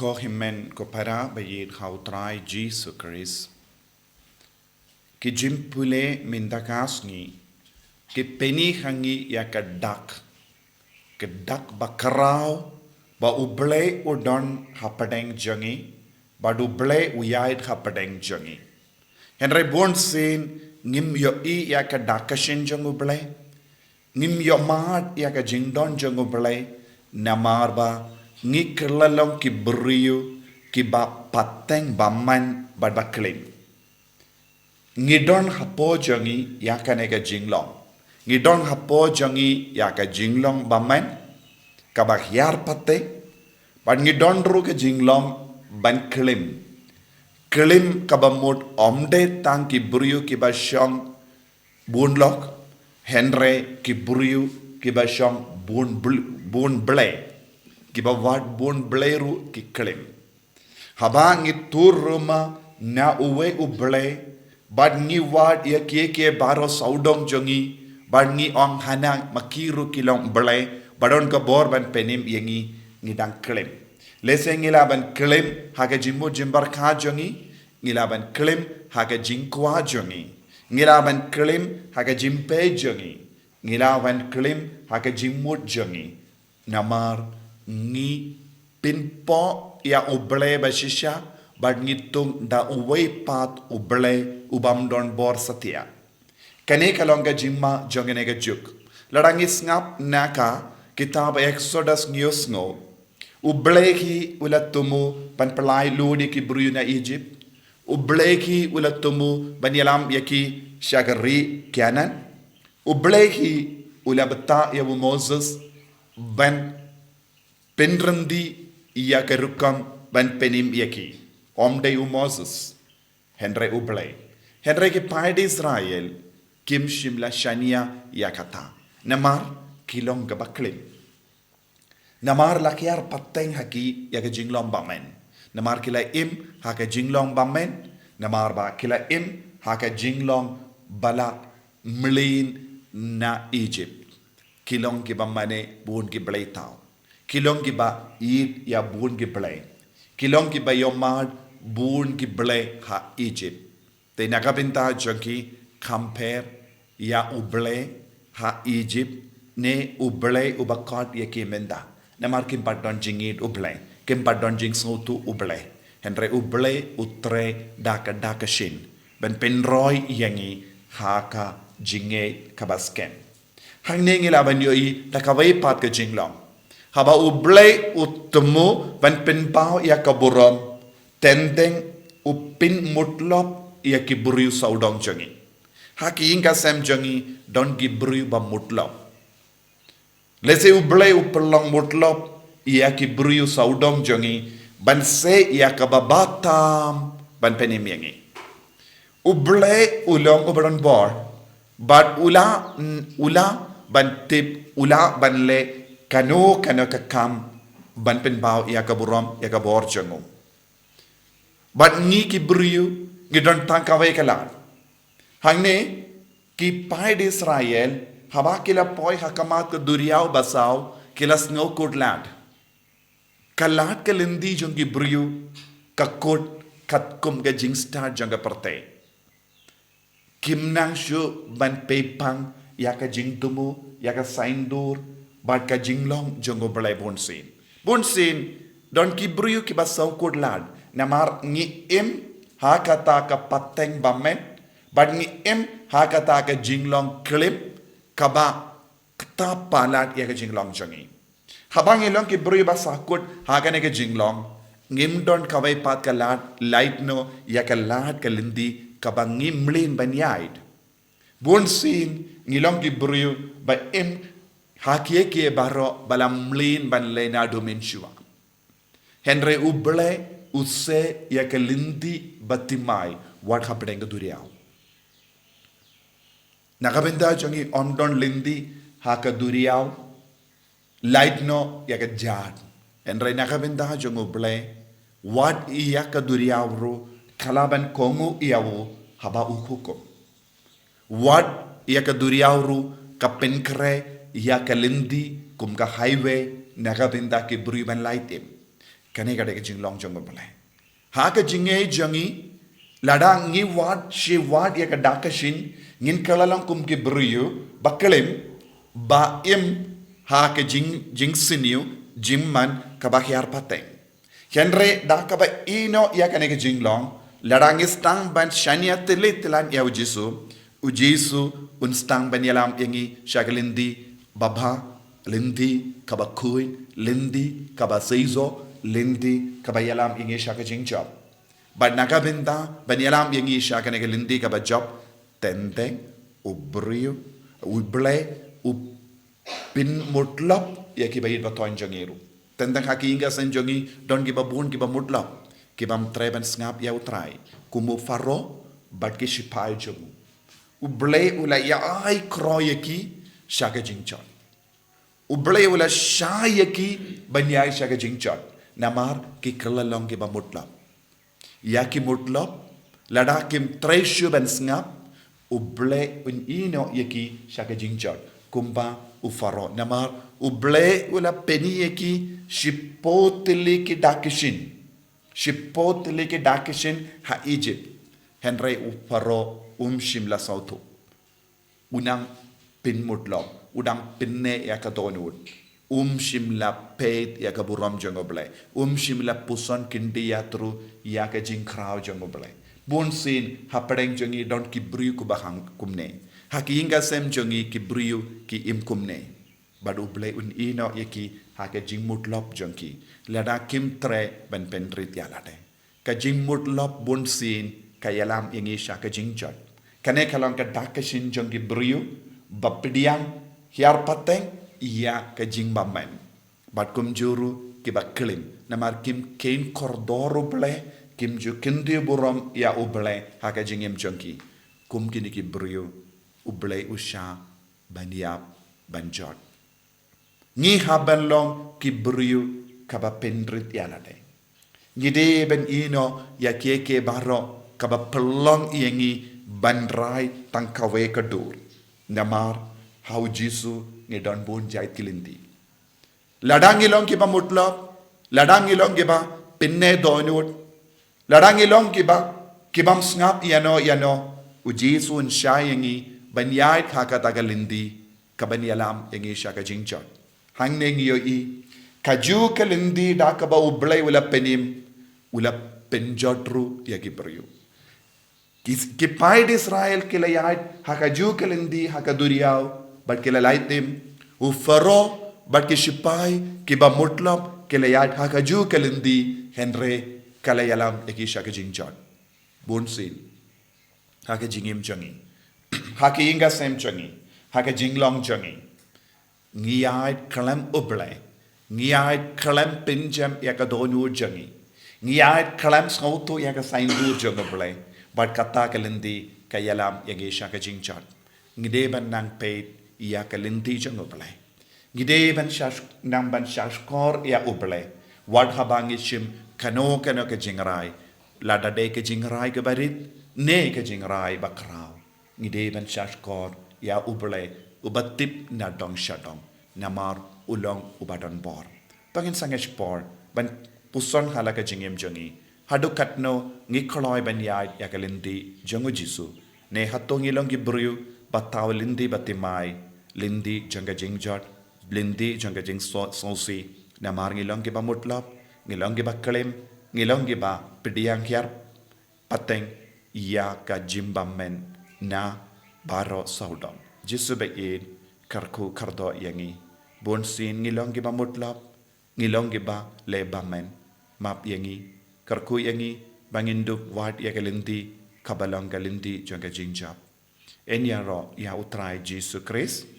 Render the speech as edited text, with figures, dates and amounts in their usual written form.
Kohimen ko para bayit hautray Jesus Christ. Ki jimpule mindakas ni ki peni hangi ya kedak bakarau ba uble udon hapadeng jangi ba uble uyait hapadeng jangi. Henry Bonsin ngim yo I ya kedakashin jang uble ngim yo maat ya ke jingdon jang uble namar ba ngi kerlalong ki beriu ki ba pateng baman ba baklim ngidon hapo jangi ya kanega jinglong ngidon hapo jangi ya ka jinglong baman ka ba hyar pate ba ngidon ru ke jinglong ban klim ka ba mot omde tang ki beriu ki ba shong bunlok henre ki beriu ki ba shong bun ble ki ba wat bun bleru ki klim haba ngi tur ruma na uwe uble bad ngi wat ya ke baro saudong jongi bad ngi ong hana makiru kilong ble badon ka bor ban penim yengi ngi dang klim lese ngila ban klim haga jimbo jimbar ka jongi ngila ban klim haga jinkwa jongi ngila ban klim haga jimpe jongi ngila ban klim haga jimmut jongi namar ngi pinpo ya uble bashisha bad ngitung da uway pat uble ubam don bor satya kane kalonga jimma jongenega juk larangi ngap naka kitab Exodus news ngo uble ki ulatumu pan pelai ludi ki bruyuna Egypt uble ki ulatumu ban yalam yaki shagari kianan uble ki ulabta ya Moses ban penrandi ia kerukam ban penim yaki omde Moses Henry uble Henry ki paid Israel kim shimla shania yakata namar kilong gabaklim namar lakiar pateng haki yaga jinglong bamen namar kila im haka jinglong bamen namar ba kila im haka jinglong bala mlin na Egypt kilong ki bamane bun ki blaitao kilong ki ba id ya bun ki blay kilong ki ba yomad bun ki blay ha Egypt te nakabinta junki compare ya uble ha Egypt ne uble ubakot ya kimenda namar kim padon jingid uble kim padon jing snotu uble henry uble utre daka shin ben penroy yangi haka jinge kabasken hangne ngila ban yoi takawai pat ke jinglong haba uble utemu ban penpao ya kaburom tendeng upin mutlop ya kiburiu saudong jangi haki inga sem jangi don kiburiu ba mutlop lese uble upelong mutlop ya kiburiu saudong jangi ban se ya kababatam ban penim yangi uble ulong ubron bor but ula ban tip ula ban le kano kakam ban pen bao ya kaburom ya kabor jango but ni ki briu ngidon tangkawe kalan hangne ki paid Israel haba kila poi hakamat ko duriyaw basaw kila snow kodland kalat kalindi jong ki briu kakot katkum ga jingstar janga parte kimnang shu ban pepang ya ka jingtumu ya ka saindur bat ka jinglong jongo balai bonsin don ki briu ki basaw kodland namar ngi im hakata ka pateng bamen bad ngi im hakata ka jinglong klip kaba kta palat ya ka jinglong jangi habang ilong ki briu basakut hagane ka jinglong ngim don kawai pat ka lat light no ya ka lat ka lindi kaba ngim mlin banyait bonsin ngilong ki briu ba im hakie ke baro balam mlin ban lena domensua henry uble usse ya kalindi batimai what happening duriao nakabenda jangi ondon lindi haka duriao light no ya ka jad henry nakabenda jong uble what ya ka duriao ro kalaban kongu iawo haba ukuko what ya ka duriao ro kapenkre ya kalindi kum ka highway nakabenda ke briban lightem kane ka de jing long jong bale ha ka jinge jangi ladang ngi wat she wat ya ka dakashin ngin kalalang kum ki briyu bakalem ba im ha ka jing siniu jimman ka ba hiar pateng henre da ka ba ino ya kane ka jing long ladang istang ban shania telitilan ya ujisu un stang ban yalam yangi shagalindi baba lindi kaba kuin lindi kaba seizo lindi kaba yalam yangi shaka jing job but nakabinda ban yalam yangi shaka ne lindi kaba job tendeng ubriu uble pin mutlap ya ki bayit batoin jangiru tendeng haki inga sen jangi don ki babun ki mutlap ki bam treban snap ya utrai kumu faro but ki shipai jamu uble ula ya ai kroyaki shaka jingchon uble ula shayaki banyai shaka jingchon namar ki kralalong ki bamutlap ya ki mutlap ladakim treshu ban snap uble un ino yaki shaka jingchon kumba ufaro namar uble ula peni yaki shipotili ki dakishin ha Egypt henry ufaro shimla sautu unang pin mutlop udang pinne ya kadonut shimla pet ya kaburam jangoble shimla puson kindi ya tru ya ka jingkraw jangoble bonsin hapadeng jangi don ki briu ku bahang kumne hakinga sem jangi ki briu ki im kumne badu ble un ino yaki ha ka jing mutlop jangi lada kim tre ben pentrit ya lade ka jing mutlop bonsin kayalam yangi shaka jingjot kane kalang ka dakashin jongi briu bapidiang hiar pateng iya ka jingbamen bat kum juru ki baklim namar kim kain kordoru ble kim ju kindi buram ya uble haka jingim jongi kum kini ki briu uble usha baniap banjot ngi haban long ki briu kaba pendrit yanade ngide ben ino ya keke baro kaba pelong yangi bandrai tangkawe kadur namar how jisu nge don bon jai kilindi ladangi long ki ba mutlap ladangi long ki ba pinne donut ladangi long ki ba kibam snap yano u jisu un shayangi banyai khaka tagalindi kaban yalam yangi shaka jingchot hangneng yo I kaju kalindi da kaba ublay wala penim wala penjotru yaki peryu Kipaid Israel kilayat hakaju kalindi hakaduriyaw but kilalaitim ufaro but kishipai kiba mutlap kilayat hakaju kalindi henre kalayalam ekisha kajingjot bonsin hakajingim jangi hakiyinga sem jangi hakajinglong jangi ngiyat kalam uble ngiyat kalam pinjam yakadonu jangi ngiyat kalam sauto yakasaindu jangoble but kata kalindi kayalam yagi shaka jingchat ngide ban nang peit ya kalindi jangoble ngide ban shash nang ban shashkor ya uble wad habangishim kano ka jingrai lada de ka jingrai ka barit ne ka jingrai bakrao ngide ban shashkor ya uble ubatip na dong shadong namar ulong ubadon bor pangin sangesh por ban puson halaka jingem jangi hadukatno ngikoloy banyay yakalindi jangu jisu ne hatong ilong gibriu bataw lindi batimay lindi janga jingjot lindi janga jing sosi namar ngilong giba mutlap ngilong giba kalim ngilong giba pidiyang hiar pateng ya ka jimbamen na baro saudom jisu bayin karku kardo yangi bonsin ngilong giba mutlap ngilong giba lebamen map yangi karku yangi banginduk wat yakalindi kabalang galindi janga jingjap enya ro ya utrai Jesu Christ